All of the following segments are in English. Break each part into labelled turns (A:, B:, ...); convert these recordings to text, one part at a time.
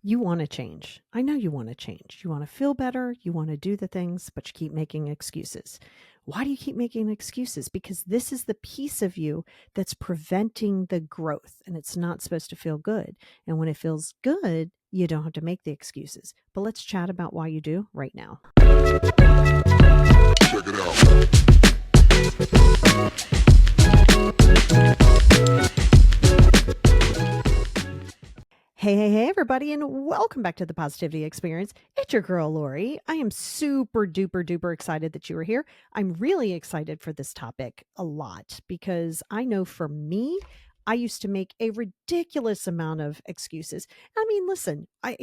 A: You want to change. I know you want to change. You want to feel better. You want to do the things, but you keep making excuses. Why do you keep making excuses? Because this is the piece of you that's preventing the growth, and it's not supposed to feel good. And when it feels good, you don't have to make the excuses. But let's chat about why you do right now.
B: Check it
A: Hey, everybody, and welcome back to the Positivity Experience. It's your girl, Lori. I am super duper duper excited that you are here. I'm really excited for this topic a lot because I know for me, I used to make a ridiculous amount of excuses. I mean, listen, I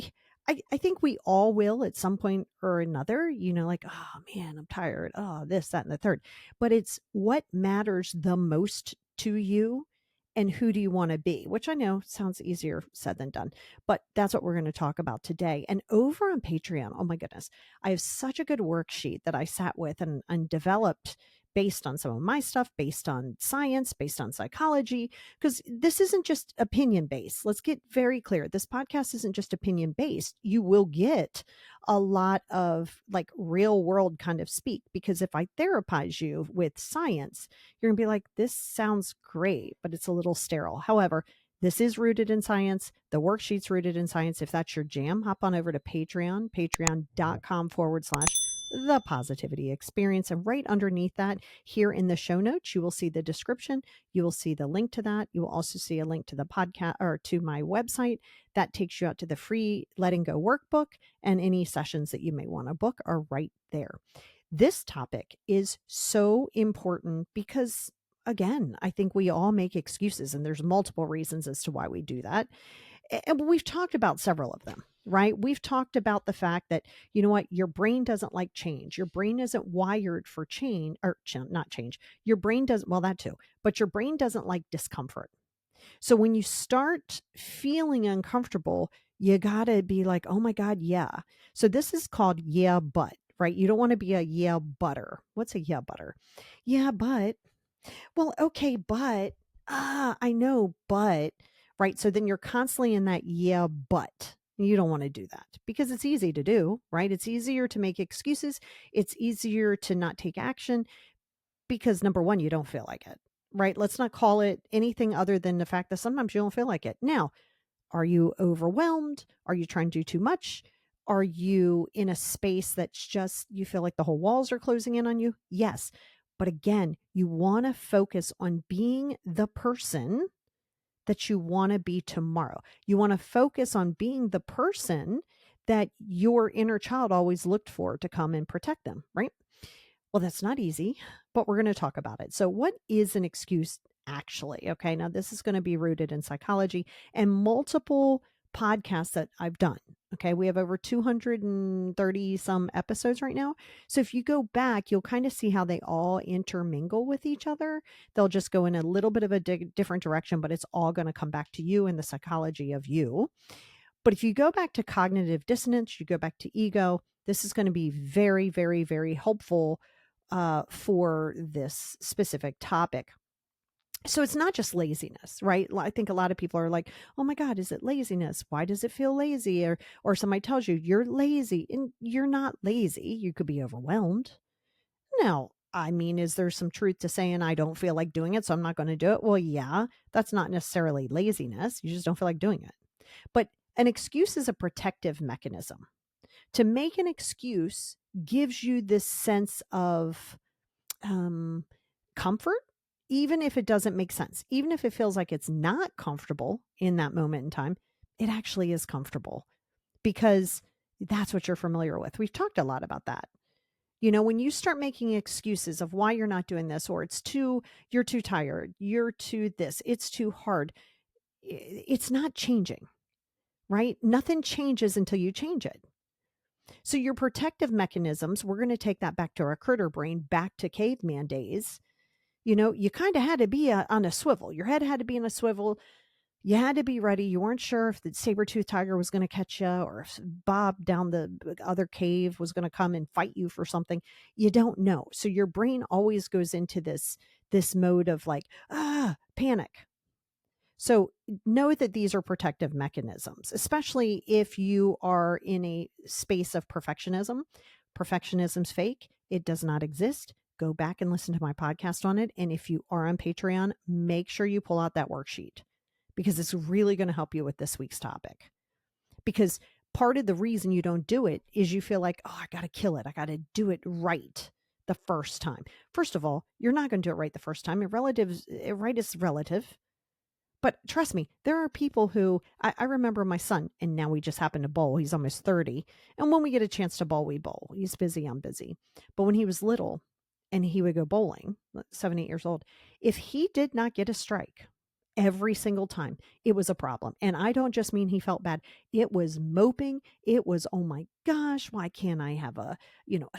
A: think we all will at some point or another, like, oh man, I'm tired. Oh, this, that, and the third. But it's what matters the most to you and who do you want to be, which I know sounds easier said than done, but that's what we're going to talk about today. And over on Patreon, oh my goodness, I have such a good worksheet that I sat with and developed based on some of my stuff, based on science, based on psychology, because this isn't just opinion based. Let's get very clear. This podcast isn't just opinion based. You will get a lot of like real world kind of speak, because if I therapize you with science, you're going to be like, this sounds great, but it's a little sterile. However, this is rooted in science. The worksheet's rooted in science. If that's your jam, hop on over to Patreon, patreon.com/the positivity experience. And right underneath that, here in the show notes, you will see the description. You will see the link to that. You will also see a link to the podcast or to my website that takes you out to the free Letting Go workbook, and any sessions that you may want to book are right there. This topic is so important because, again, I think we all make excuses, and there's multiple reasons as to why we do that. And we've talked about several of them, right? We've talked about the fact that, you know what, your brain doesn't like change. Your brain isn't wired for change, or not change. Your brain doesn't, well, that too, but your brain doesn't like discomfort. So when you start feeling uncomfortable, you got to be like, oh my God, yeah. So this is called yeah, but, right? You don't want to be a yeah, butter. What's a yeah, butter? Yeah, but, well, okay, but, I know, but, right? So then you're constantly in that yeah, but. You don't want to do that because it's easy to do, right? It's easier to make excuses. It's easier to not take action because number one, you don't feel like it, right? Let's not call it anything other than the fact that sometimes you don't feel like it. Now, are you overwhelmed? Are you trying to do too much? Are you in a space that's just, you feel like the whole walls are closing in on you? Yes. But again, you want to focus on being the person that you want to be tomorrow. You want to focus on being the person that your inner child always looked for to come and protect them, right? Well, that's not easy, but we're going to talk about it. So, what is an excuse actually? Okay, now this is going to be rooted in psychology and multiple podcasts that I've done. Okay, we have over 230 some episodes right now. So, if you go back, you'll kind of see how they all intermingle with each other. They'll just go in a little bit of a different direction, but it's all going to come back to you and the psychology of you. But if you go back to cognitive dissonance, you go back to ego, this is going to be very, very, very helpful for this specific topic. So it's not just laziness, right? I think a lot of people are like, "Oh my God, is it laziness? Why does it feel lazy?" Or somebody tells you you're lazy, and you're not lazy. You could be overwhelmed. Now, I mean, is there some truth to saying I don't feel like doing it, so I'm not going to do it? Well, yeah, that's not necessarily laziness. You just don't feel like doing it. But an excuse is a protective mechanism. To make an excuse gives you this sense of comfort, even if it doesn't make sense, even if it feels like it's not comfortable in that moment in time, it actually is comfortable because that's what you're familiar with. We've talked a lot about that. When you start making excuses of why you're not doing this, or you're too tired, you're too this, it's too hard, it's not changing, right? Nothing changes until you change it. So your protective mechanisms, we're going to take that back to our critter brain, back to caveman days. You kind of had to be on a swivel. Your head had to be in a swivel. You had to be ready. You weren't sure if the saber-toothed tiger was going to catch you, or if Bob down the other cave was going to come and fight you for something. You don't know. So your brain always goes into this mode of like, panic. So know that these are protective mechanisms, especially if you are in a space of perfectionism. Perfectionism's fake, it does not exist. Go back and listen to my podcast on it. And if you are on Patreon, make sure you pull out that worksheet because it's really going to help you with this week's topic. Because part of the reason you don't do it is you feel like, oh, I got to kill it. I got to do it right the first time. First of all, you're not going to do it right the first time. Right is relative. But trust me, there are people who I remember my son, and now we just happen to bowl. He's almost 30. And when we get a chance to bowl, we bowl. He's busy, I'm busy. But when he was little and he would go bowling, 7, 8 years old, if he did not get a strike every single time, it was a problem. And I don't just mean he felt bad. It was moping. It was, oh my gosh, why can't I have a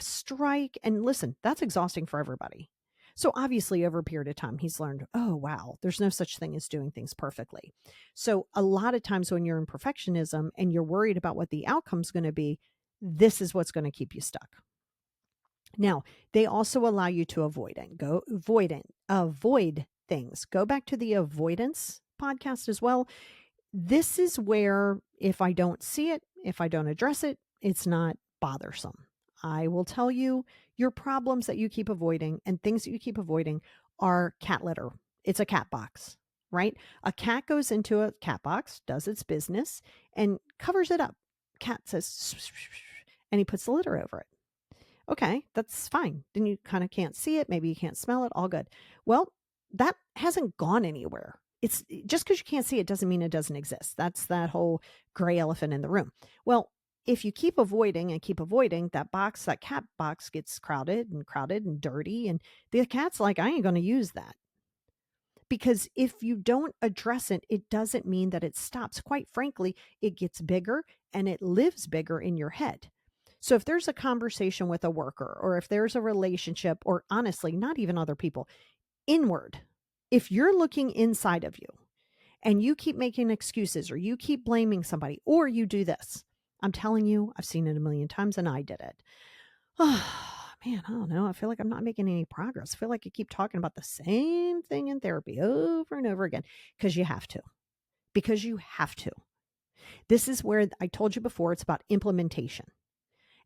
A: strike? And listen, that's exhausting for everybody. So obviously over a period of time, he's learned, oh, wow, there's no such thing as doing things perfectly. So a lot of times when you're in perfectionism and you're worried about what the outcome's going to be, this is what's going to keep you stuck. Now, they also allow you to avoid things. Go back to the avoidance podcast as well. This is where if I don't see it, if I don't address it, it's not bothersome. I will tell you your problems that you keep avoiding and things that you keep avoiding are cat litter. It's a cat box, right? A cat goes into a cat box, does its business, and covers it up. Cat says, and he puts the litter over it. Okay, that's fine. Then you kind of can't see it. Maybe you can't smell it. All good. Well, that hasn't gone anywhere. It's just because you can't see it doesn't mean it doesn't exist. That's that whole gray elephant in the room. Well, if you keep avoiding and keep avoiding that cat box gets crowded and dirty. And the cat's like, I ain't going to use that. Because if you don't address it, it doesn't mean that it stops. Quite frankly, it gets bigger and it lives bigger in your head. So if there's a conversation with a worker or if there's a relationship or honestly, not even other people, inward, if you're looking inside of you and you keep making excuses or you keep blaming somebody or you do this, I'm telling you, I've seen it a million times and I did it. Oh, man, I don't know. I feel like I'm not making any progress. I feel like I keep talking about the same thing in therapy over and over again because you have to. Because you have to. This is where I told you before, it's about implementation.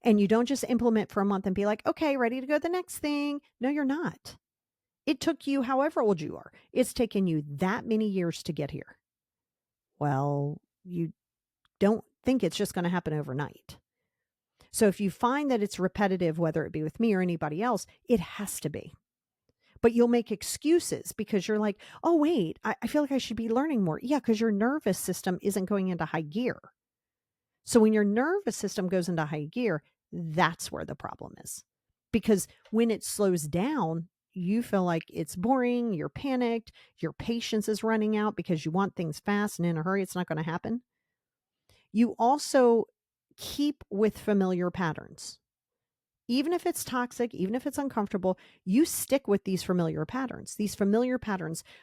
A: And you don't just implement for a month and be like, okay, ready to go to the next thing. No, you're not. It took you however old you are. It's taken you that many years to get here. Well, you don't think it's just going to happen overnight. So if you find that it's repetitive, whether it be with me or anybody else, it has to be. But you'll make excuses because you're like, oh, wait, I feel like I should be learning more. Yeah, because your nervous system isn't going into high gear. So when your nervous system goes into high gear, that's where the problem is. Because when it slows down, you feel like it's boring, you're panicked, your patience is running out because you want things fast and in a hurry, it's not going to happen. You also keep with familiar patterns. Even if it's toxic, even if it's uncomfortable, you stick with these familiar patterns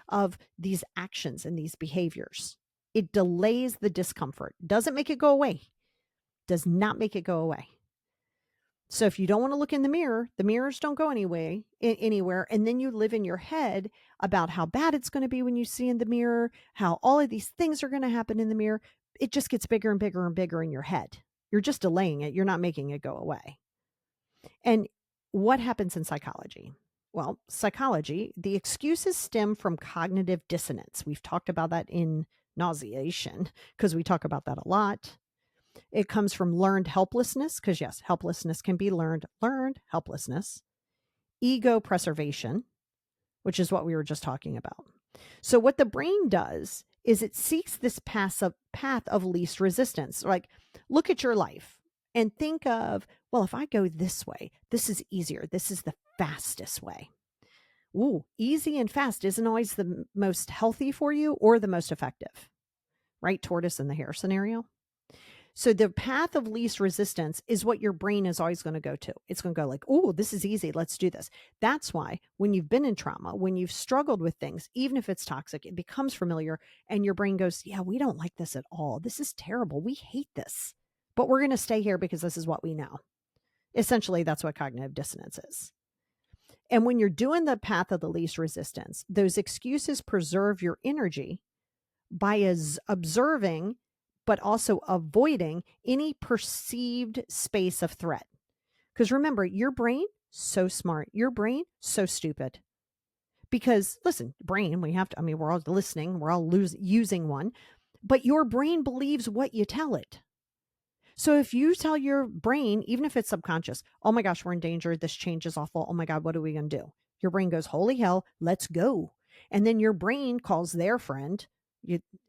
A: of these actions and these behaviors. It delays the discomfort, doesn't make it go away, does not make it go away. So if you don't want to look in the mirrors don't go anywhere. And then you live in your head about how bad it's going to be when you see in the mirror, how all of these things are going to happen in the mirror. It just gets bigger and bigger and bigger in your head. You're just delaying it. You're not making it go away. And what happens in psychology? Well, psychology, the excuses stem from cognitive dissonance. We've talked about that in nauseation because we talk about that a lot. It comes from learned helplessness, because yes, helplessness can be learned helplessness, ego preservation, which is what we were just talking about. So what the brain does is it seeks this path of least resistance. Like, look at your life and think of, well, if I go this way, this is easier. This is the fastest way. Ooh, easy and fast isn't always the most healthy for you or the most effective, right? Tortoise and the hare scenario. So the path of least resistance is what your brain is always going to go to. It's going to go like, oh, this is easy. Let's do this. That's why when you've been in trauma, when you've struggled with things, even if it's toxic, it becomes familiar and your brain goes, yeah, we don't like this at all. This is terrible. We hate this, but we're going to stay here because this is what we know. Essentially, that's what cognitive dissonance is. And when you're doing the path of the least resistance, those excuses preserve your energy, by observing, but also avoiding any perceived space of threat. Because remember, your brain, so smart. Your brain, so stupid. Because listen, brain, we're all listening, we're all using one, but your brain believes what you tell it. So if you tell your brain, even if it's subconscious, oh my gosh, we're in danger, this change is awful, oh my God, what are we going to do? Your brain goes, holy hell, let's go. And then your brain calls their friend,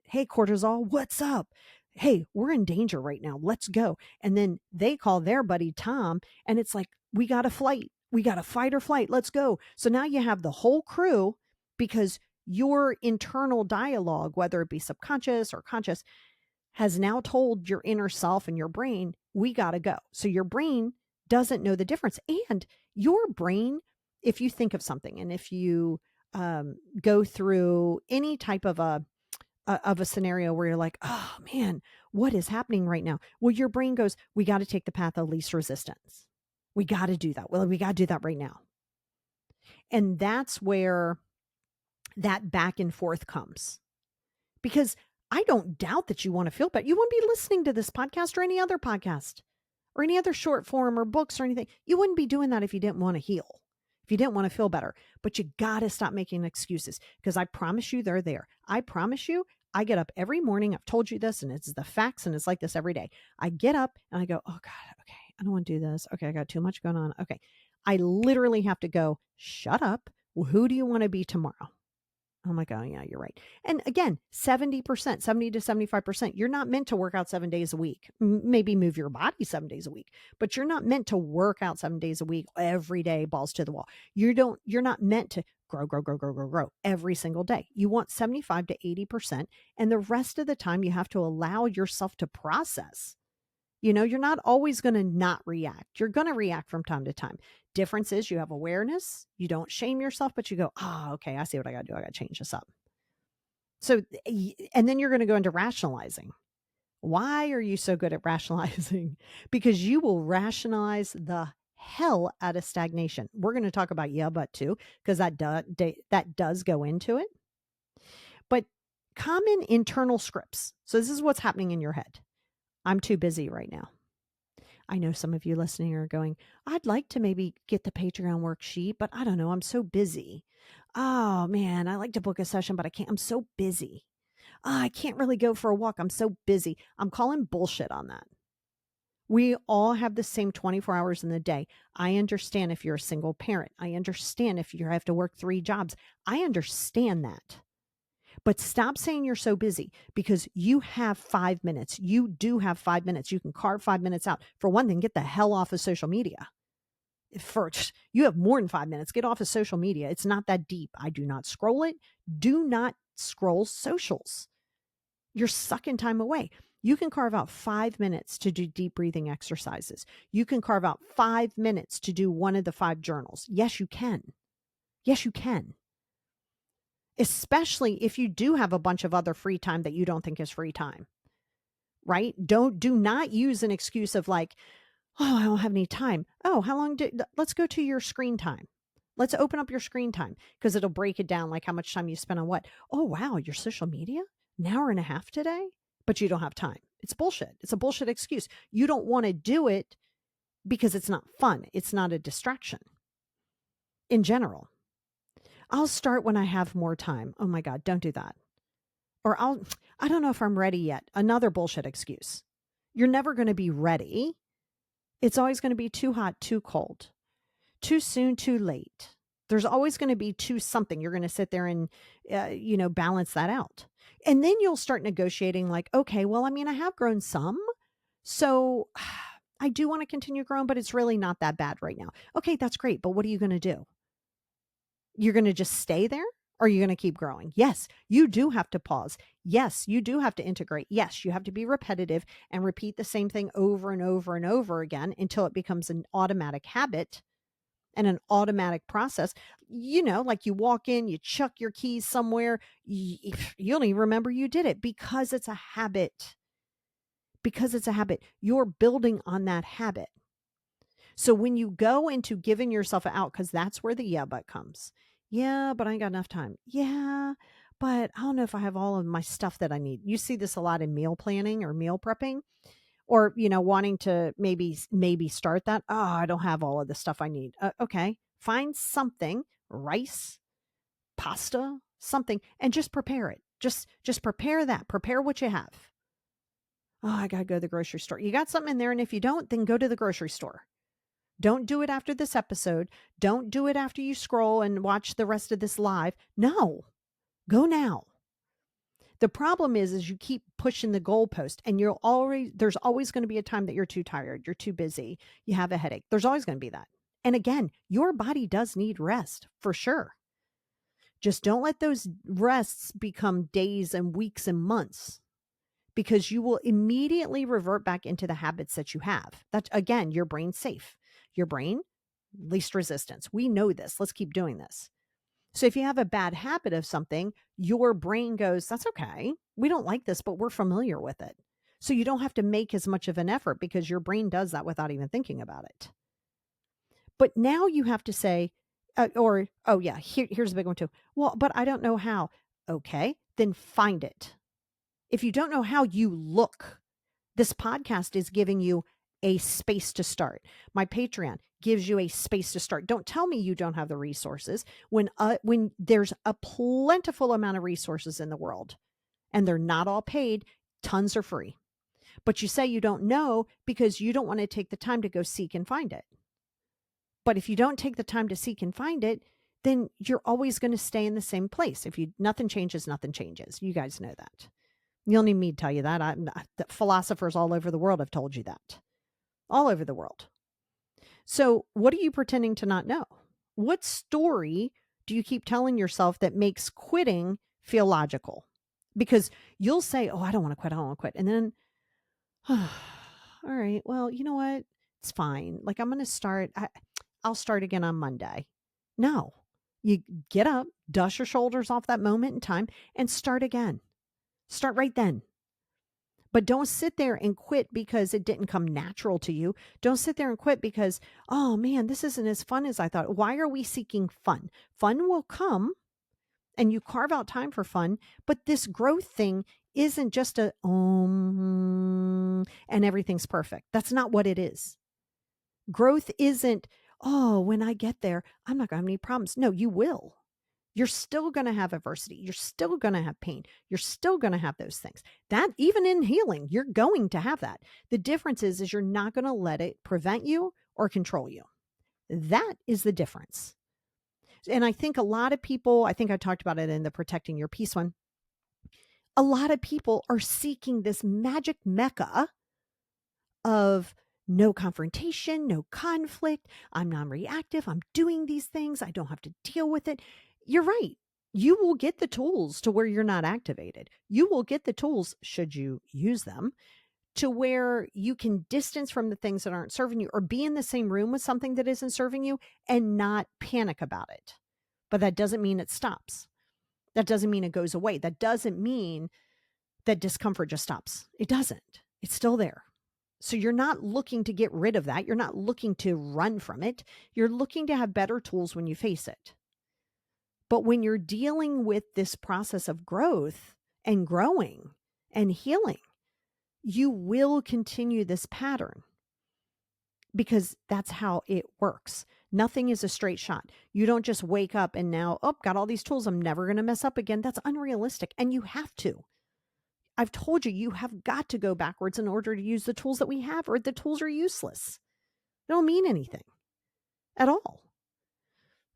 A: hey, cortisol, what's up? Hey, we're in danger right now, let's go. And then they call their buddy Tom, and it's like, we got a flight, we got a fight or flight, let's go. So now you have the whole crew, because your internal dialogue, whether it be subconscious or conscious, has now told your inner self and your brain, we got to go. So your brain doesn't know the difference. And your brain, if you think of something, and if you go through any type of a scenario where you're like, oh man, what is happening right now? Well, your brain goes, we got to take the path of least resistance. We got to do that. Well, we got to do that right now. And that's where that back and forth comes. Because I don't doubt that you want to feel better. You wouldn't be listening to this podcast or any other podcast or any other short form or books or anything. You wouldn't be doing that if you didn't want to heal, if you didn't want to feel better. But you got to stop making excuses, because I promise you they're there. I promise you, I get up every morning. I've told you this, and it's the facts, and it's like this every day. I get up and I go, oh God, okay, I don't want to do this. Okay, I got too much going on. Okay. I literally have to go, shut up. Well, who do you want to be tomorrow? I'm like, oh, yeah, you're right. And again, 70%, 70 to 75%, you're not meant to work out 7 days a week. Maybe move your body 7 days a week, but you're not meant to work out 7 days a week, every day, balls to the wall. You're not meant to grow every single day. You want 75 to 80%. And the rest of the time, you have to allow yourself to process. You're not always going to not react. You're going to react from time to time. Difference is you have awareness. You don't shame yourself, but you go, okay, I see what I got to do. I got to change this up. So, and then you're going to go into rationalizing. Why are you so good at rationalizing? Because you will rationalize the hell out of stagnation. We're going to talk about but too, because that does go into it. But common internal scripts. So this is what's happening in your head. I'm too busy right now. I know some of you listening are going, I'd like to maybe get the Patreon worksheet, but I don't know. I'm so busy. Oh man, I like to book a session, but I can't. I'm so busy. I can't really go for a walk. I'm so busy. I'm calling bullshit on that. We all have the same 24 hours in the day. I understand if you're a single parent. I understand if you have to work 3 jobs. I understand that. But stop saying you're so busy, because you have 5 minutes. You do have 5 minutes. You can carve 5 minutes out. For one thing, get the hell off of social media. First, you have more than 5 minutes. Get off of social media. It's not that deep. I do not scroll it. Do not scroll socials. You're sucking time away. You can carve out 5 minutes to do deep breathing exercises. You can carve out 5 minutes to do one of the 5 journals. Yes, you can. Yes, you can. Especially if you do have a bunch of other free time that you don't think is free time, right? Do not use an excuse of like, oh, I don't have any time. Oh, let's go to your screen time. Let's open up your screen time, because it'll break it down, like how much time you spend on what. Oh, wow, your social media, an hour and a half today, but you don't have time. It's bullshit. It's a bullshit excuse. You don't want to do it because it's not fun. It's not a distraction in general. I'll start when I have more time. Oh my God, don't do that. Or I don't know if I'm ready yet. Another bullshit excuse. You're never going to be ready. It's always going to be too hot, too cold, too soon, too late. There's always going to be too something. You're going to sit there and, balance that out. And then you'll start negotiating like, okay, well, I mean, I have grown some. So I do want to continue growing, but it's really not that bad right now. Okay, that's great. But what are you going to do? You're going to just stay there? Or are you going to keep growing? Yes, you do have to pause. Yes, you do have to integrate. Yes, you have to be repetitive and repeat the same thing over and over and over again until it becomes an automatic habit and an automatic process. Like you walk in, you chuck your keys somewhere, you don't even remember you did it, because it's a habit. Because it's a habit. You're building on that habit. So when you go into giving yourself an out, because that's where the but comes. Yeah, but I ain't got enough time. Yeah, but I don't know if I have all of my stuff that I need. You see this a lot in meal planning or meal prepping, or, wanting to maybe start that. Oh, I don't have all of the stuff I need. Okay. Find something, rice, pasta, something, and just prepare it. Just prepare that. Prepare what you have. Oh, I got to go to the grocery store. You got something in there, and if you don't, then go to the grocery store. Don't do it after this episode. Don't do it after you scroll and watch the rest of this live. No. Go now. The problem is you keep pushing the goalpost, and there's always going to be a time that you're too tired, you're too busy, you have a headache. There's always going to be that. And again, your body does need rest for sure. Just don't let those rests become days and weeks and months, because you will immediately revert back into the habits that you have. That's, again, your brain's safe. Your brain, least resistance. We know this. Let's keep doing this. So if you have a bad habit of something, your brain goes, that's okay. We don't like this, but we're familiar with it. So you don't have to make as much of an effort, because your brain does that without even thinking about it. But now you have to say, oh yeah, here's a big one too. Well, but I don't know how. Okay, then find it. If you don't know how, you look. This podcast is giving you a space to start. My Patreon gives you a space to start. Don't tell me you don't have the resources when there's a plentiful amount of resources in the world, and they're not all paid. Tons are free. But you say you don't know because you don't want to take the time to go seek and find it. But if you don't take the time to seek and find it, then you're always going to stay in the same place. Nothing changes, nothing changes. You guys know that. You don't need me to tell you that. The philosophers all over the world have told you that. All over the world. So what are you pretending to not know? What story do you keep telling yourself that makes quitting feel logical? Because you'll say, oh, I don't want to quit. I don't want to quit. And then, all right, well, you know what? It's fine. Like, I'm going to start. I'll start again on Monday. No, you get up, dust your shoulders off that moment in time, and start again. Start right then. But don't sit there and quit because it didn't come natural to you. Don't sit there and quit because, oh man, this isn't as fun as I thought. Why are we seeking fun? Fun will come, and you carve out time for fun. But this growth thing isn't just and everything's perfect. That's not what it is. Growth isn't, oh, when I get there, I'm not going to have any problems. No, you will. You're still going to have adversity. You're still going to have pain. You're still going to have those things. That, even in healing, you're going to have that. The difference is you're not going to let it prevent you or control you. That is the difference. And I think a lot of people, I think I talked about it in the Protecting Your Peace one. A lot of people are seeking this magic mecca of no confrontation, no conflict. I'm non-reactive. I'm doing these things. I don't have to deal with it. You're right. You will get the tools to where you're not activated. You will get the tools, should you use them, to where you can distance from the things that aren't serving you, or be in the same room with something that isn't serving you and not panic about it. But that doesn't mean it stops. That doesn't mean it goes away. That doesn't mean that discomfort just stops. It doesn't. It's still there. So you're not looking to get rid of that. You're not looking to run from it. You're looking to have better tools when you face it. But when you're dealing with this process of growth and growing and healing, you will continue this pattern, because that's how it works. Nothing is a straight shot. You don't just wake up and now, oh, got all these tools, I'm never going to mess up again. That's unrealistic. And you have to. I've told you, you have got to go backwards in order to use the tools that we have, or the tools are useless. They don't mean anything at all.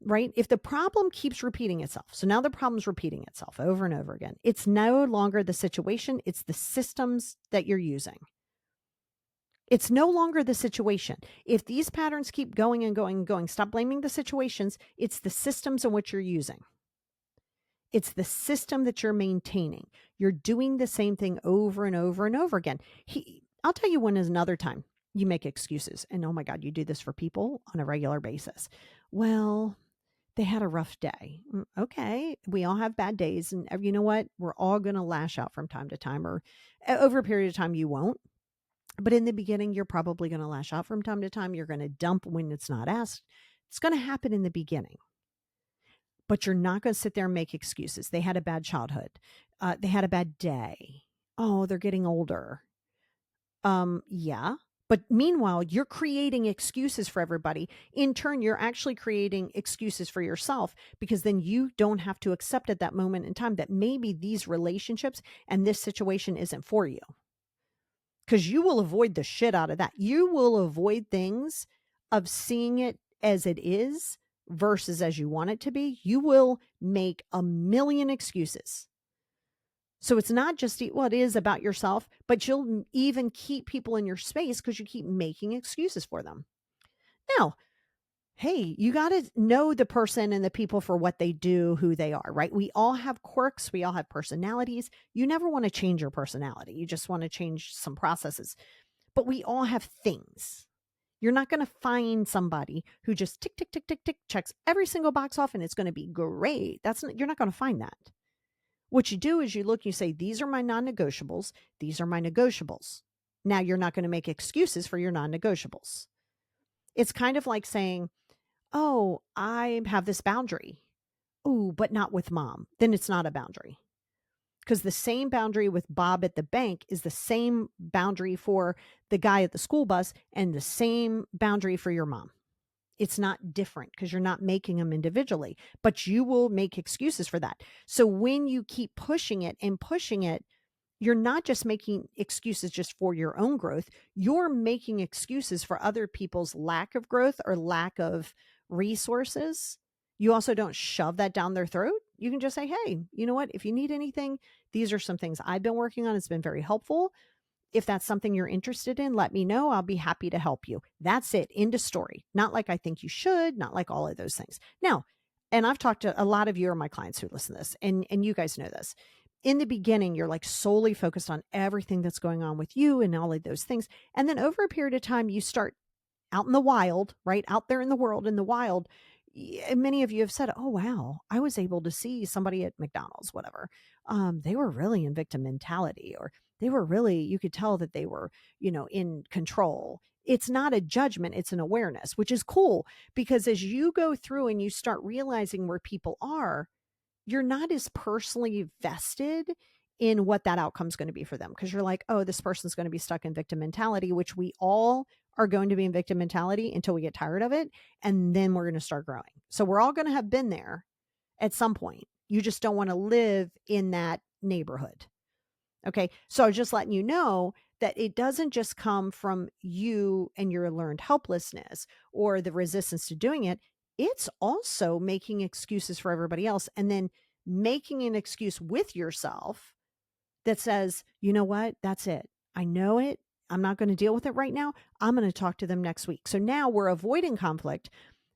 A: Right? If the problem keeps repeating itself, so now the problem's repeating itself over and over again, it's no longer the situation, it's the systems that you're using. It's no longer the situation. If these patterns keep going and going and going, stop blaming the situations. It's the systems in which you're using. It's the system that you're maintaining. You're doing the same thing over and over and over again. I'll tell you when is another time you make excuses. And oh my God, you do this for people on a regular basis. Well, they had a rough day. Okay. We all have bad days. And you know what? We're all going to lash out from time to time, or over a period of time, you won't. But in the beginning, you're probably going to lash out from time to time. You're going to dump when it's not asked. It's going to happen in the beginning. but you're not going to sit there and make excuses. They had a bad childhood. They had a bad day. Oh, they're getting older. Yeah. But meanwhile, you're creating excuses for everybody. In turn, you're actually creating excuses for yourself because then you don't have to accept at that moment in time that maybe these relationships and this situation isn't for you. Because you will avoid the shit out of that. You will avoid things of seeing it as it is versus as you want it to be. You will make a million excuses. So it's not just, well, it is about yourself, but you'll even keep people in your space because you keep making excuses for them. Now, hey, you got to know the person and the people for what they do, who they are, right? We all have quirks. We all have personalities. You never want to change your personality. You just want to change some processes, but we all have things. You're not going to find somebody who just tick, tick, tick, tick, tick, checks every single box off and it's going to be great. You're not going to find that. What you do is you look, you say, these are my non-negotiables. These are my negotiables. Now you're not going to make excuses for your non-negotiables. It's kind of like saying, oh, I have this boundary. Oh, but not with mom. Then it's not a boundary. Because the same boundary with Bob at the bank is the same boundary for the guy at the school bus and the same boundary for your mom. It's not different because you're not making them individually, but you will make excuses for that. So when you keep pushing it and pushing it, you're not just making excuses just for your own growth. You're making excuses for other people's lack of growth or lack of resources. You also don't shove that down their throat. You can just say, hey, you know what? If you need anything, these are some things I've been working on. It's been very helpful. If that's something you're interested in, let me know. I'll be happy to help you. That's it. End of story. Not like I think you should, not like all of those things. Now, and I've talked to a lot of you are my clients who listen to this, and you guys know this. In the beginning, you're like solely focused on everything that's going on with you and all of those things. And then over a period of time, you start out in the wild, right? Out there in the world, in the wild. Many of you have said, oh, wow, I was able to see somebody at McDonald's, whatever. They were really in victim mentality, or they were really, you could tell that they were, in control. It's not a judgment. It's an awareness, which is cool because as you go through and you start realizing where people are, you're not as personally vested in what that outcome is going to be for them. Because you're like, oh, this person's going to be stuck in victim mentality, which we all are going to be in victim mentality until we get tired of it. And then we're going to start growing. So we're all going to have been there at some point. You just don't want to live in that neighborhood. Okay. So just letting you know that it doesn't just come from you and your learned helplessness or the resistance to doing it. It's also making excuses for everybody else and then making an excuse with yourself that says, you know what? That's it. I know it. I'm not going to deal with it right now. I'm going to talk to them next week. So now we're avoiding conflict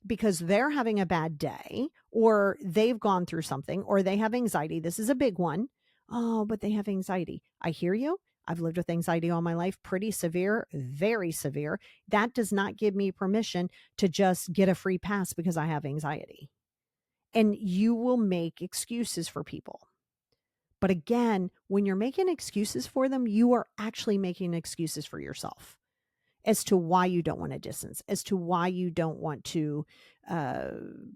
A: because they're having a bad day or they've gone through something or they have anxiety. This is a big one. Oh, but they have anxiety. I hear you. I've lived with anxiety all my life, pretty severe, very severe. That does not give me permission to just get a free pass because I have anxiety. And you will make excuses for people. But again, when you're making excuses for them, you are actually making excuses for yourself as to why you don't want to distance, as to why you don't want to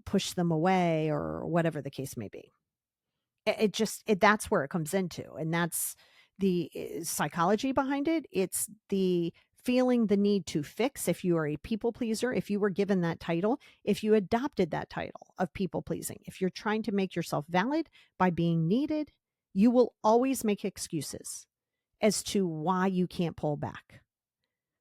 A: push them away or whatever the case may be. That's where it comes into. And that's the psychology behind it. It's the feeling the need to fix. If you are a people pleaser, if you were given that title, if you adopted that title of people pleasing, if you're trying to make yourself valid by being needed, you will always make excuses as to why you can't pull back.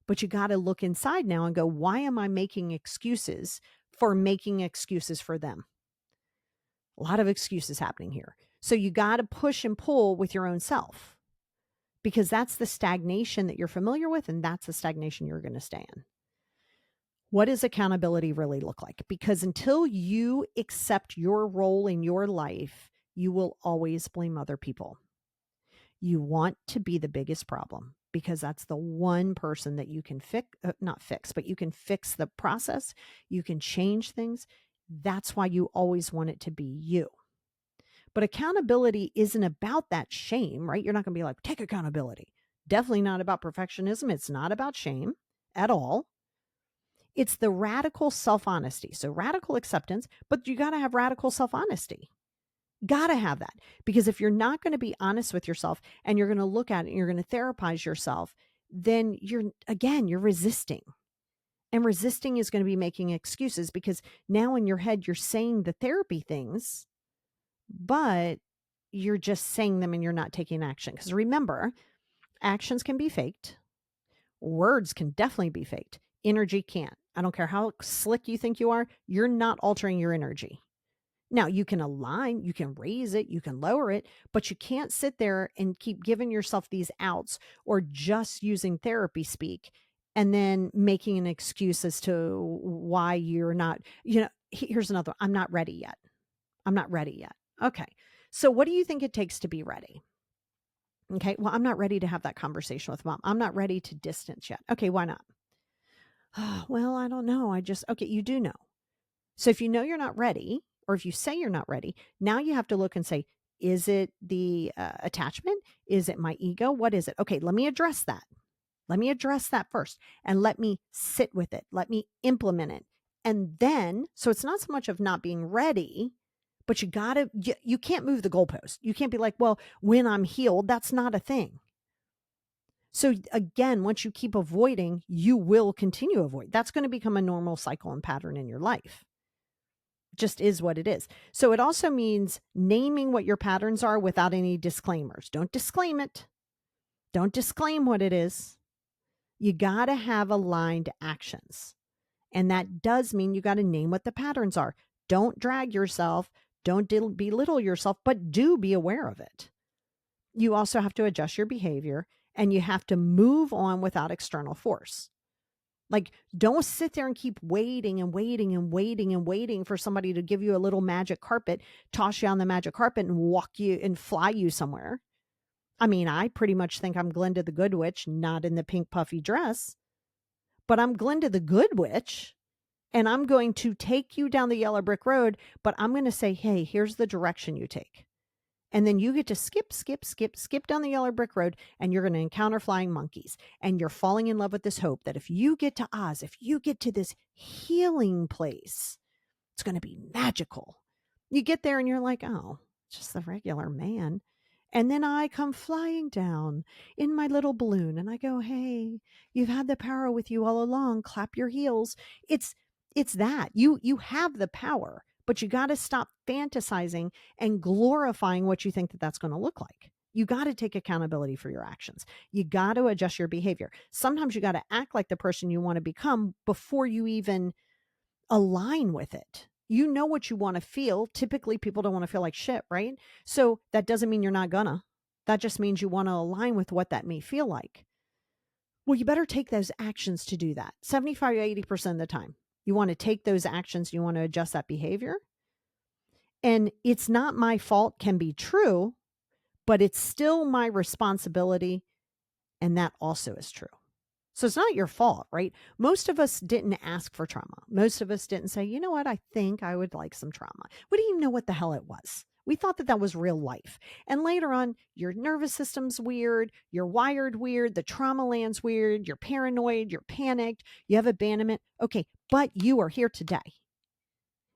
A: But you got to look inside now and go, why am I making excuses for making excuses for them? A lot of excuses happening here. So you got to push and pull with your own self because that's the stagnation that you're familiar with. And that's the stagnation you're going to stay in. What does accountability really look like? Because until you accept your role in your life, you will always blame other people. You want to be the biggest problem because that's the one person that you can not fix, but you can fix the process. You can change things. That's why you always want it to be you. But accountability isn't about that shame, right? You're not going to be like, take accountability. Definitely not about perfectionism. It's not about shame at all. It's the radical self-honesty. So radical acceptance, but you got to have radical self-honesty. Got to have that. Because if you're not going to be honest with yourself and you're going to look at it and you're going to therapize yourself, then you're resisting. And resisting is going to be making excuses because now in your head, you're saying the therapy things, but you're just saying them and you're not taking action. Because remember, actions can be faked. Words can definitely be faked. Energy can't. I don't care how slick you think you are. You're not altering your energy. Now, you can align, you can raise it, you can lower it, but you can't sit there and keep giving yourself these outs or just using therapy speak and then making an excuse as to why you're not, here's another one. I'm not ready yet. I'm not ready yet. Okay. So what do you think it takes to be ready? Okay. Well, I'm not ready to have that conversation with mom. I'm not ready to distance yet. Okay. Why not? Well, I don't know. Okay, you do know. So if you know you're not ready, or if you say you're not ready, now you have to look and say, is it the attachment? Is it my ego? What is it? Okay, let me address that. Let me address that first and let me sit with it. Let me implement it. And then, so it's not so much of not being ready, but you can't move the goalpost. You can't be like, well, when I'm healed, that's not a thing. So again, once you keep avoiding, you will continue to avoid. That's going to become a normal cycle and pattern in your life. Just is what it is. So it also means naming what your patterns are without any disclaimers. Don't disclaim it. Don't disclaim what it is. You got to have aligned actions. And that does mean you got to name what the patterns are. Don't drag yourself. Don't belittle yourself, but do be aware of it. You also have to adjust your behavior and you have to move on without external force. Like, don't sit there and keep waiting and waiting and waiting and waiting for somebody to give you a little magic carpet, toss you on the magic carpet and walk you and fly you somewhere. I mean, I pretty much think I'm Glinda the Good Witch, not in the pink puffy dress, but I'm Glinda the Good Witch. And I'm going to take you down the yellow brick road, but I'm going to say, hey, here's the direction you take. And then you get to skip down the yellow brick road, and you're going to encounter flying monkeys. And you're falling in love with this hope that if you get to Oz, if you get to this healing place, it's going to be magical. You get there and you're like, oh, just the regular man. And then I come flying down in my little balloon and I go, hey, you've had the power with you all along. Clap your heels. It's that you have the power, but you got to stop fantasizing and glorifying what you think that that's going to look like. You got to take accountability for your actions. You got to adjust your behavior. Sometimes you got to act like the person you want to become before you even align with it. You know what you want to feel. Typically, people don't want to feel like shit, right? So that doesn't mean you're not gonna. That just means you want to align with what that may feel like. Well, you better take those actions to do that. 75 to 80% of the time, you want to take those actions, you want to adjust that behavior. And it's not my fault can be true, but it's still my responsibility. And that also is true. So it's not your fault, right? Most of us didn't ask for trauma. Most of us didn't say, you know what, I think I would like some trauma. We didn't even know what the hell it was. We thought that that was real life. And later on, your nervous system's weird, you're wired weird, the trauma land's weird, you're paranoid, you're panicked, you have abandonment. Okay, but you are here today.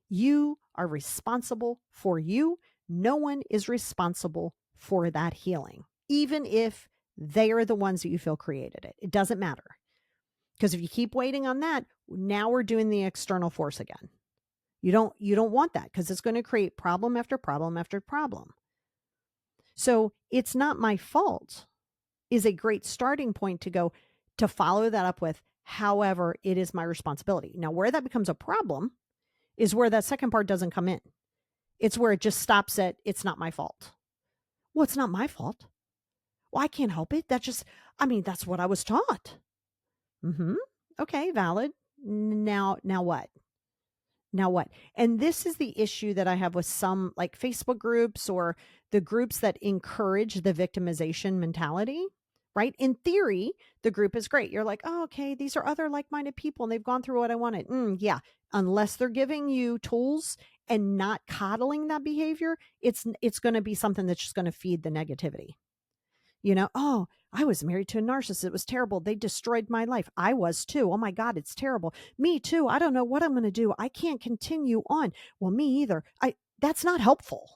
A: You are responsible for you. No one is responsible for that healing, even if they are the ones that you feel created it. It doesn't matter. Because if you keep waiting on that, now we're doing the external force again. You don't want that because it's going to create problem after problem after problem. So it's not my fault is a great starting point to go to follow that up with, however, it is my responsibility. Now, where that becomes a problem is where that second part doesn't come in. It's where it just stops at, it's not my fault. Well, it's not my fault. Well, I can't help it. That's what I was taught. Okay, valid. Now what? Now what? And this is the issue that I have with some like Facebook groups or the groups that encourage the victimization mentality, right? In theory, the group is great. You're like, oh, okay, these are other like-minded people and they've gone through what I wanted. Yeah. Unless they're giving you tools and not coddling that behavior, it's going to be something that's just going to feed the negativity. Oh, I was married to a narcissist. It was terrible. They destroyed my life. I was too. Oh my God, it's terrible. Me too. I don't know what I'm going to do. I can't continue on. Well, me either. That's not helpful.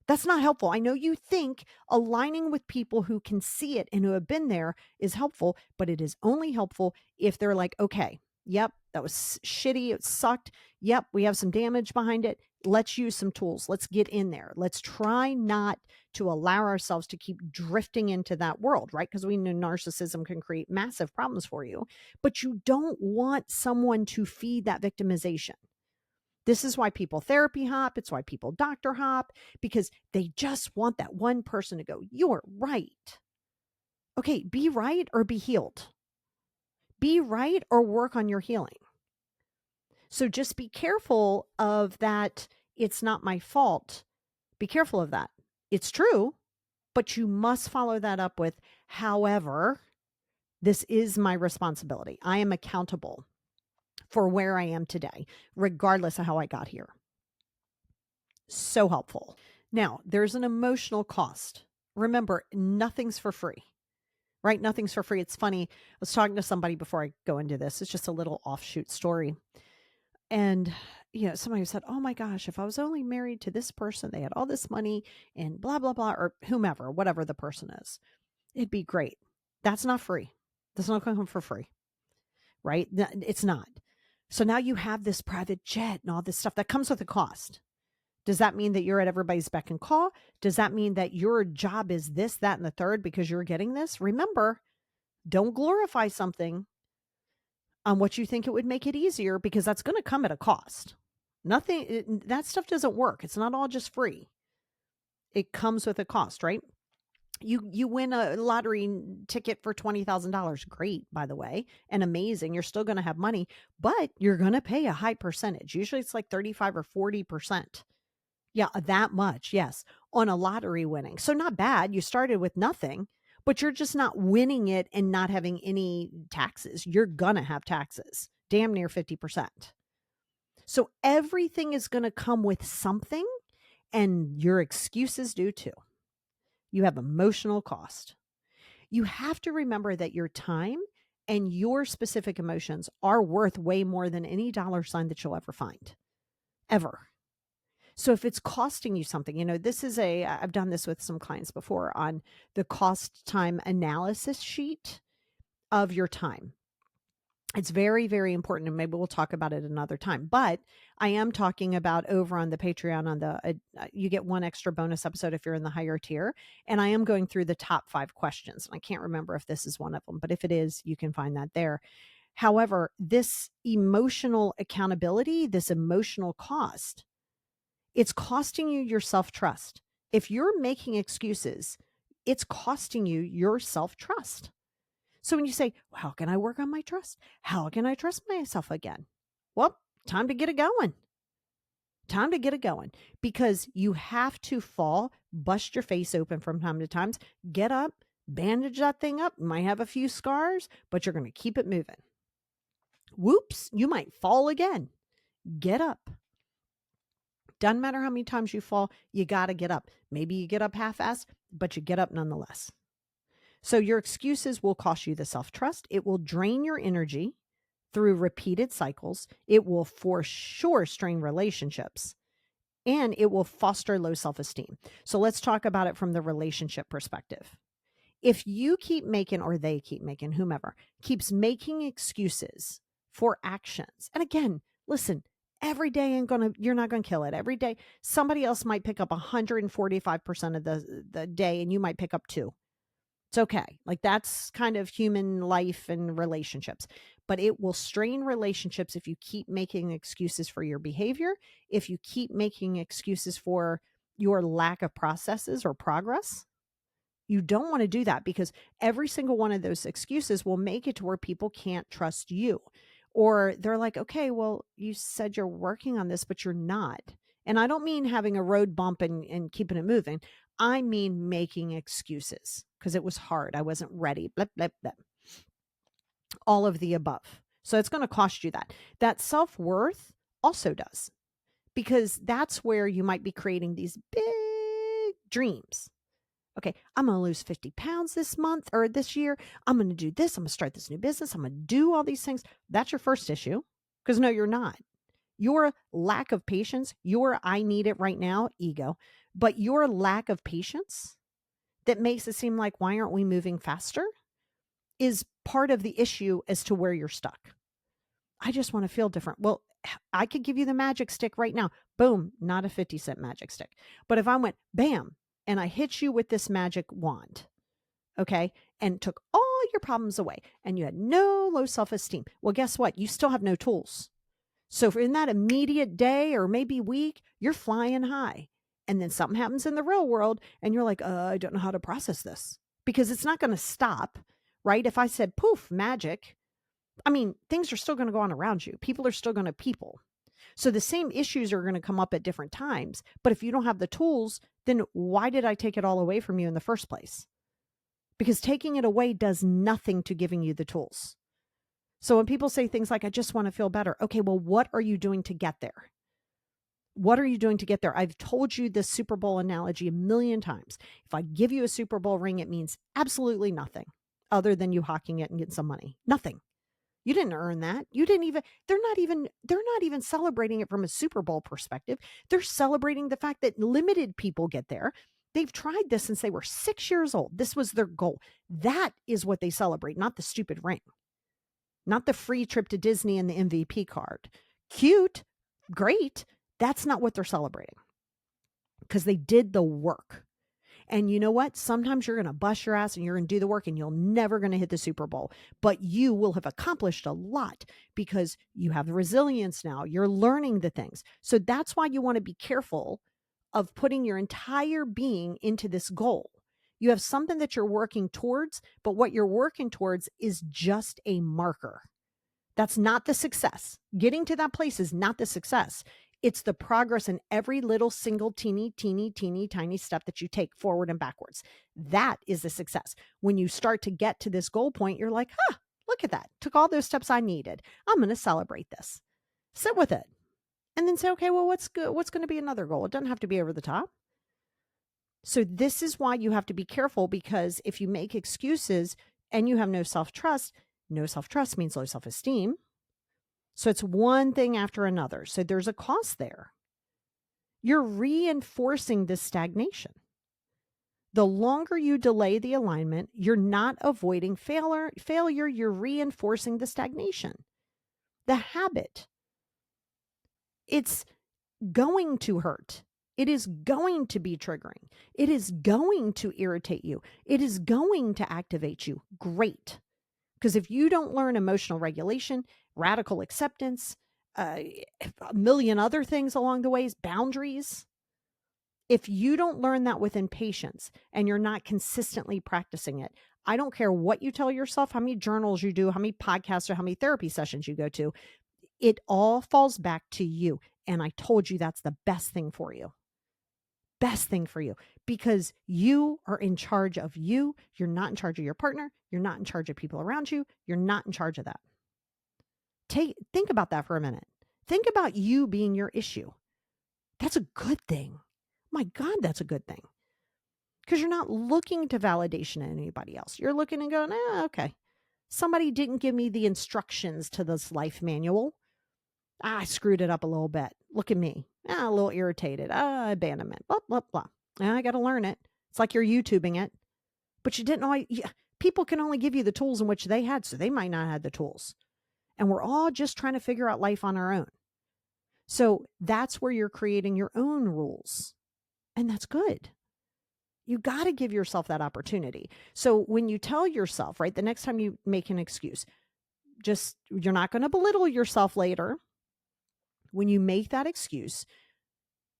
A: That's not helpful. I know you think aligning with people who can see it and who have been there is helpful, but it is only helpful if they're like, okay, yep, that was shitty. It sucked. Yep, we have some damage behind it. Let's use some tools. Let's get in there. Let's try not to allow ourselves to keep drifting into that world, right? Because we know narcissism can create massive problems for you, but you don't want someone to feed that victimization. This is why people therapy hop. It's why people doctor hop, because they just want that one person to go, you're right. Okay, be right or be healed. Be right or work on your healing. So just be careful of that. It's not my fault. Be careful of that. It's true, but you must follow that up with, however, this is my responsibility. I am accountable for where I am today, regardless of how I got here. So helpful. Now, there's an emotional cost. Remember, nothing's for free, right? Nothing's for free. It's funny. I was talking to somebody before I go into this. It's just a little offshoot story. And, somebody said, oh my gosh, if I was only married to this person, they had all this money and blah, blah, blah, or whomever, whatever the person is, it'd be great. That's not free. That's not going to come for free, right? It's not. So now you have this private jet and all this stuff that comes with a cost. Does that mean that you're at everybody's beck and call? Does that mean that your job is this, that, and the third because you're getting this? Remember, don't glorify something on what you think it would make it easier, because that's going to come at a cost. That stuff doesn't work. It's not all just free. It comes with a cost, right? You win a lottery ticket for $20,000. Great, by the way, and amazing. You're still going to have money, but you're going to pay a high percentage. Usually it's like 35 or 40%. Yeah, that much. Yes. On a lottery winning. So not bad. You started with nothing, but you're just not winning it and not having any taxes. You're going to have taxes, damn near 50%. So everything is going to come with something, and your excuses do too. You have emotional cost. You have to remember that your time and your specific emotions are worth way more than any dollar sign that you'll ever find, ever. So if it's costing you something, I've done this with some clients before on the cost time analysis sheet of your time. It's very, very important, and maybe we'll talk about it another time. But I am talking about over on the Patreon on the you get one extra bonus episode if you're in the higher tier, and I am going through the top 5 questions. I can't remember if this is one of them, but if it is, you can find that there. However, this emotional accountability, this emotional cost, it's costing you your self-trust. If you're making excuses, it's costing you your self-trust. So when you say, well, how can I work on my trust? How can I trust myself again? Well, time to get it going. Time to get it going, because you have to fall, bust your face open from time to time, get up, bandage that thing up. You might have a few scars, but you're going to keep it moving. Whoops, you might fall again. Get up. Doesn't matter how many times you fall, you got to get up. Maybe you get up half-assed, but you get up nonetheless. So your excuses will cost you the self-trust. It will drain your energy through repeated cycles. It will for sure strain relationships, and it will foster low self-esteem. So let's talk about it from the relationship perspective. If you keep making, or they keep making, whomever keeps making excuses for actions, and again, listen, every day you're not going to kill it. Every day, somebody else might pick up 145% of the day, and you might pick up 2. It's okay. Like, that's kind of human life and relationships, but it will strain relationships if you keep making excuses for your behavior, if you keep making excuses for your lack of processes or progress. You don't want to do that, because every single one of those excuses will make it to where people can't trust you. Or they're like, okay, well, you said you're working on this, but you're not. And I don't mean having a road bump and keeping it moving. I mean making excuses because it was hard. I wasn't ready. Blah, blah, blah. All of the above. So it's going to cost you that. That self-worth also does, because that's where you might be creating these big dreams. Okay, I'm going to lose 50 pounds this month or this year. I'm going to do this. I'm going to start this new business. I'm going to do all these things. That's your first issue. Because no, you're not. Your lack of patience, your I need it right now, ego, but your lack of patience that makes it seem like why aren't we moving faster is part of the issue as to where you're stuck. I just want to feel different. Well, I could give you the magic stick right now. Boom, not a 50-cent magic stick. But if I went bam and I hit you with this magic wand, okay, and took all your problems away and you had no low self-esteem, well, guess what? You still have no tools. So in that immediate day or maybe week, you're flying high. And then something happens in the real world and you're like, I don't know how to process this because it's not going to stop, right? If I said poof, magic, I mean, things are still going to go on around you. People are still going to people. So the same issues are going to come up at different times. But if you don't have the tools, then why did I take it all away from you in the first place? Because taking it away does nothing to giving you the tools. So when people say things like, I just want to feel better. Okay, well, what are you doing to get there? What are you doing to get there? I've told you this Super Bowl analogy a million times. If I give you a Super Bowl ring, it means absolutely nothing other than you hawking it and getting some money. Nothing. You didn't earn that. You didn't even, they're not even celebrating it from a Super Bowl perspective. They're celebrating the fact that limited people get there. They've tried this since they were 6 years old. This was their goal. That is what they celebrate, not the stupid ring, not the free trip to Disney and the MVP card. Cute, great. That's not what they're celebrating because they did the work. And you know what? Sometimes you're going to bust your ass and you're going to do the work and you're never going to hit the Super Bowl, but you will have accomplished a lot because you have the resilience now. You're learning the things. So that's why you want to be careful of putting your entire being into this goal. You have something that you're working towards, but what you're working towards is just a marker. That's not the success. Getting to that place is not the success. It's the progress in every little single teeny tiny step that you take forward and backwards. That is the success. When you start to get to this goal point, you're like, look at that. Took all those steps I needed. I'm going to celebrate this. Sit with it. And then say, okay, well, what's good? What's going to be another goal? It doesn't have to be over the top. So this is why you have to be careful, because if you make excuses and you have no self-trust means low self-esteem. So it's one thing after another. So there's a cost there. You're reinforcing this stagnation. The longer you delay the alignment, you're not avoiding failure, you're reinforcing the stagnation. The habit. It's going to hurt. It is going to be triggering. It is going to irritate you. It is going to activate you. Great. Because if you don't learn emotional regulation, radical acceptance, a million other things along the ways, boundaries, if you don't learn that within patience and you're not consistently practicing it, I don't care what you tell yourself, how many journals you do, how many podcasts or how many therapy sessions you go to, it all falls back to you. And I told you that's the best thing for you. Best thing for you, because you are in charge of you. You're not in charge of your partner. You're not in charge of people around you. You're not in charge of that. Think about that for a minute. Think about you being your issue. That's a good thing. My God, that's a good thing. Because you're not looking to validation in anybody else. You're looking and going, okay. Somebody didn't give me the instructions to this life manual. I screwed it up a little bit. Look at me. A little irritated. Abandonment. Blah, blah, blah. I got to learn it. It's like you're YouTubing it. But you didn't know. People can only give you the tools in which they had, so they might not have the tools. And we're all just trying to figure out life on our own. So that's where you're creating your own rules. And that's good. You got to give yourself that opportunity. So when you tell yourself, right, the next time you make an excuse, you're not going to belittle yourself later. When you make that excuse,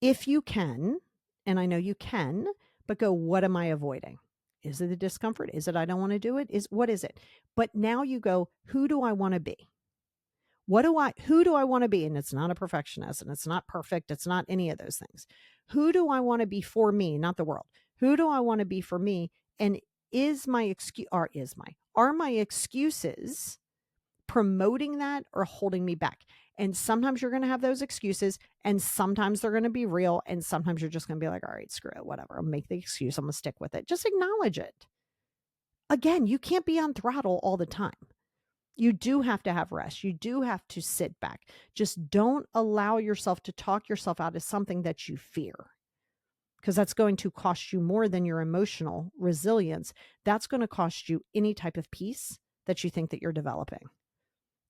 A: if you can, and I know you can, but go, what am I avoiding? Is it the discomfort? Is it I don't want to do it? What is it? But now you go, who do I want to be? Who do I want to be? And it's not a perfectionist and it's not perfect. It's not any of those things. Who do I want to be for me, not the world? Who do I want to be for me? And are my excuses promoting that or holding me back? And sometimes you're going to have those excuses, and sometimes they're going to be real, and sometimes you're just going to be like, all right, screw it, whatever. I'll make the excuse. I'm going to stick with it. Just acknowledge it. Again, you can't be on throttle all the time. You do have to have rest. You do have to sit back. Just don't allow yourself to talk yourself out of something that you fear, because that's going to cost you more than your emotional resilience. That's going to cost you any type of peace that you think that you're developing.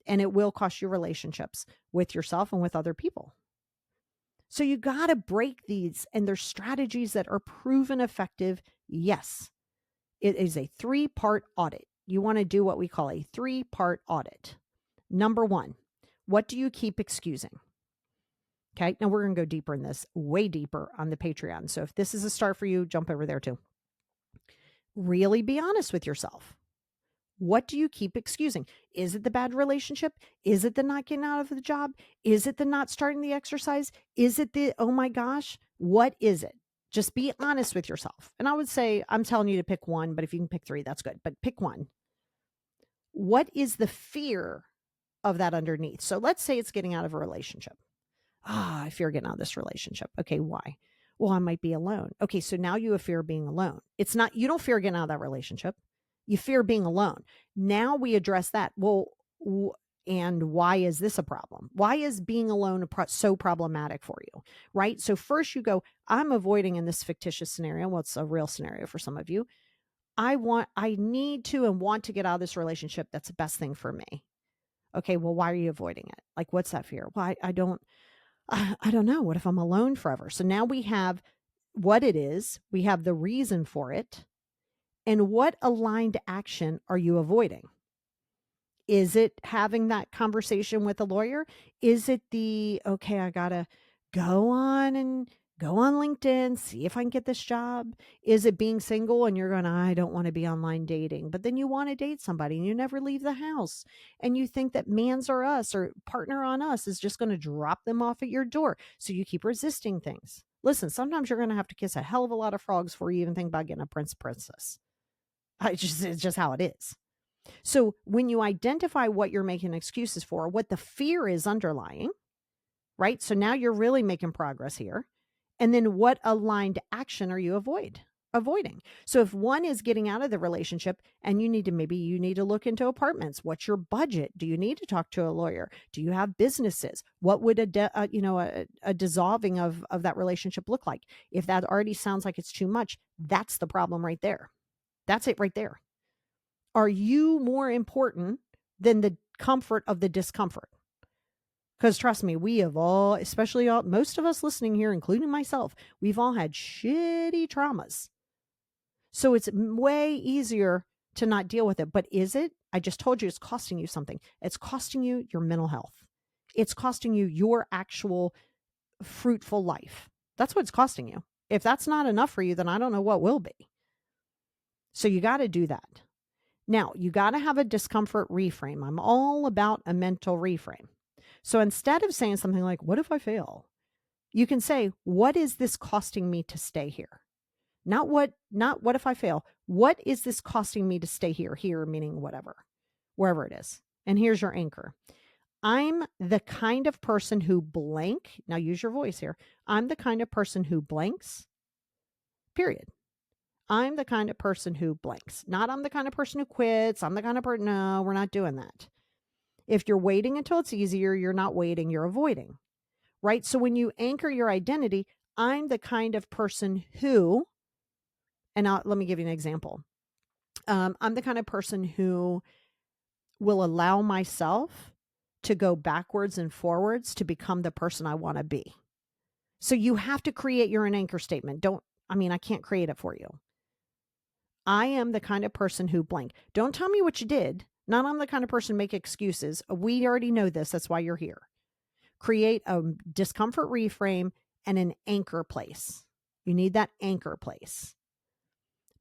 A: And it will cost you relationships with yourself and with other people. So you got to break these, and there's strategies that are proven effective. Yes, it is a 3-part audit. You want to do what we call a 3-part audit. Number 1, what do you keep excusing? Okay, now we're going to go deeper in this, way deeper on the Patreon. So if this is a start for you, jump over there too. Really be honest with yourself. What do you keep excusing? Is it the bad relationship? Is it the not getting out of the job? Is it the not starting the exercise? Is it the, oh my gosh, what is it? Just be honest with yourself. And I would say, I'm telling you to pick one, but if you can pick 3, that's good. But pick one. What is the fear of that underneath? So let's say it's getting out of a relationship. I fear getting out of this relationship. Okay, why? Well, I might be alone. Okay, so now you have fear of being alone. It's not, you don't fear getting out of that relationship. You fear being alone. Now we address that. Well, and why is this a problem? Why is being alone so problematic for you? Right? So first you go, I'm avoiding in this fictitious scenario. Well, it's a real scenario for some of you. I need to and want to get out of this relationship. That's the best thing for me. Okay, well, why are you avoiding it? Like, what's that fear? Well, I don't know. What if I'm alone forever? So now we have what it is. We have the reason for it. And what aligned action are you avoiding? Is it having that conversation with a lawyer? Is it okay, I got to go on LinkedIn, see if I can get this job? Is it being single and you're going, I don't want to be online dating, but then you want to date somebody and you never leave the house and you think that man's or us or partner on us is just going to drop them off at your door. So you keep resisting things. Listen, sometimes you're going to have to kiss a hell of a lot of frogs before you even think about getting a princess. It's just how it is. So when you identify what you're making excuses for, what the fear is underlying, right? So now you're really making progress here. And then what aligned action are you avoiding? So if one is getting out of the relationship and you need to look into apartments. What's your budget? Do you need to talk to a lawyer? Do you have businesses? What would a dissolving of that relationship look like? If that already sounds like it's too much, that's the problem right there. That's it right there. Are you more important than the comfort of the discomfort? Because trust me, we have all, especially most of us listening here, including myself, we've all had shitty traumas. So it's way easier to not deal with it. But is it? I just told you it's costing you something. It's costing you your mental health. It's costing you your actual fruitful life. That's what it's costing you. If that's not enough for you, then I don't know what will be. So you got to do that. Now, you got to have a discomfort reframe. I'm all about a mental reframe. So instead of saying something like, what if I fail? You can say, what is this costing me to stay here? Not what if I fail? What is this costing me to stay here? Here meaning whatever, wherever it is. And here's your anchor. I'm the kind of person who blank. Now use your voice here. I'm the kind of person who blanks, period. I'm the kind of person who blanks. Not I'm the kind of person who quits. I'm the kind of person, no, we're not doing that. If you're waiting until it's easier, you're not waiting, you're avoiding, right? So when you anchor your identity, I'm the kind of person who, and let me give you an example. I'm the kind of person who will allow myself to go backwards and forwards to become the person I want to be. So you have to create your own anchor statement. I can't create it for you. I am the kind of person who blank. Don't tell me what you did. Not I'm the kind of person make excuses. We already know this. That's why you're here. Create a discomfort reframe and an anchor place. You need that anchor place.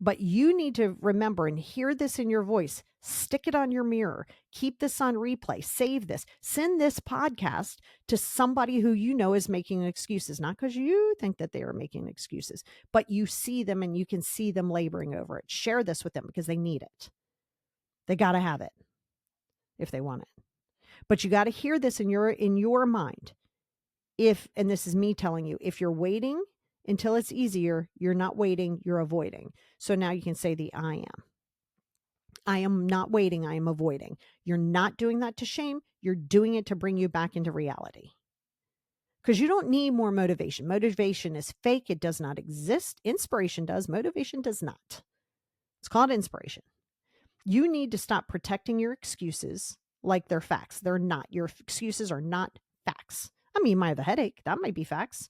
A: But you need to remember and hear this in your voice. Stick it on your mirror. Keep this on replay. Save this. Send this podcast to somebody who you know is making excuses, not because you think that they are making excuses, but you see them and you can see them laboring over it. Share this with them because they need it. They got to have it if they want it. But you got to hear this in your mind. And this is me telling you, if you're waiting until it's easier, you're not waiting, you're avoiding. So now you can say the I am. I am not waiting, I am avoiding. You're not doing that to shame, you're doing it to bring you back into reality. Because you don't need more motivation. Motivation is fake, it does not exist. Inspiration does, motivation does not. It's called inspiration. You need to stop protecting your excuses like they're facts. They're not. Your excuses are not facts. I mean, you might have a headache. That might be facts.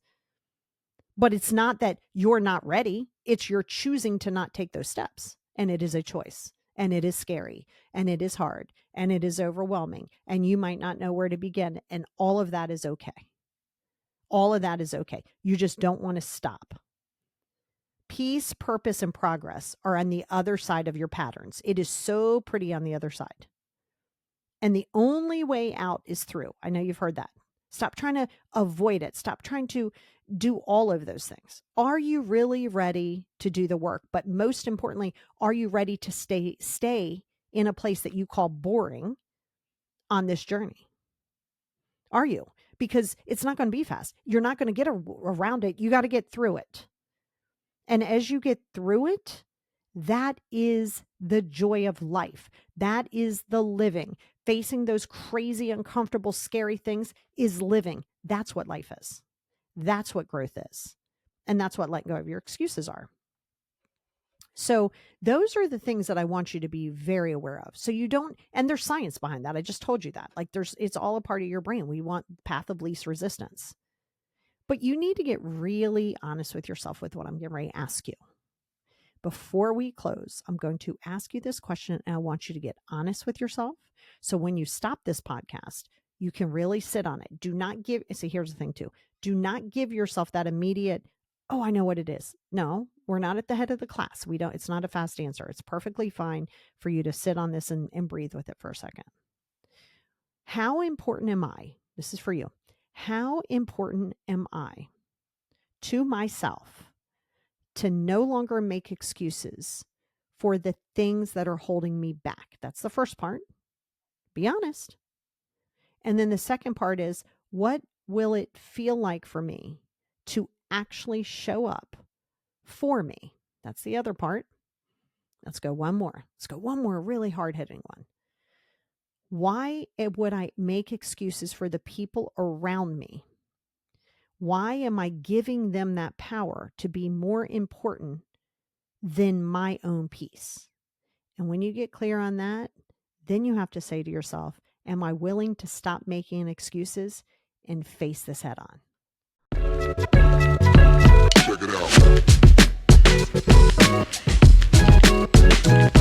A: But it's not that you're not ready. It's you're choosing to not take those steps. And it is a choice. And it is scary. And it is hard. And it is overwhelming. And you might not know where to begin. And all of that is okay. All of that is okay. You just don't want to stop. Peace, purpose, and progress are on the other side of your patterns. It is so pretty on the other side. And the only way out is through. I know you've heard that. Stop trying to avoid it. Stop trying to do all of those things. Are you really ready to do the work? But most importantly, are you ready to stay in a place that you call boring on this journey? Are you? Because it's not going to be fast. You're not going to get around it. You got to get through it. And as you get through it, that is the joy of life. That is the living. Facing those crazy, uncomfortable, scary things is living. That's what life is. That's what growth is. And that's what letting go of your excuses are. So those are the things that I want you to be very aware of. So you don't, and there's science behind that. I just told you that. Like it's all a part of your brain. We want path of least resistance. But you need to get really honest with yourself with what I'm getting ready to ask you. Before we close, I'm going to ask you this question, and I want you to get honest with yourself. So when you stop this podcast, you can really sit on it. Do not give, see, here's the thing too. Do not give yourself that immediate, oh, I know what it is. No, we're not at the head of the class. It's not a fast answer. It's perfectly fine for you to sit on this and breathe with it for a second. How important am I? This is for you. How important am I to myself to no longer make excuses for the things that are holding me back? That's the first part. Be honest. And then the second part is, what will it feel like for me to actually show up for me? That's the other part. Let's go one more. Let's go one more really hard-hitting one. Why would I make excuses for the people around me? Why am I giving them that power to be more important than my own peace? And when you get clear on that, then you have to say to yourself, am I willing to stop making excuses and face this head on? Check it out.